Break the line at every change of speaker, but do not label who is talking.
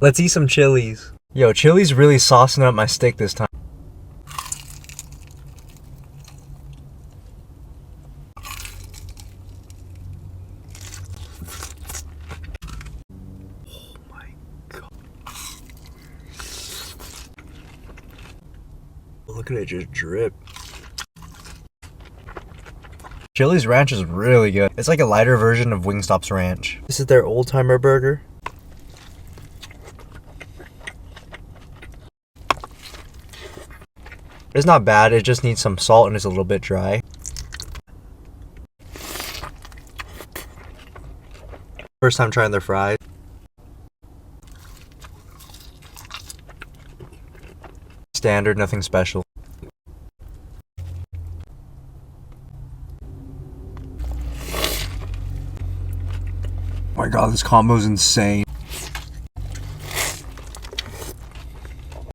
Let's eat some Chili's. Yo, Chili's really saucing up my steak this time. Oh my god. Look at it just drip. Chili's ranch is really good. It's like a lighter version of Wingstop's ranch. This is their old timer burger. It's not bad, it just needs some salt and it's a little bit dry. First time trying their fries. Standard, nothing special. Oh my god, this combo is insane.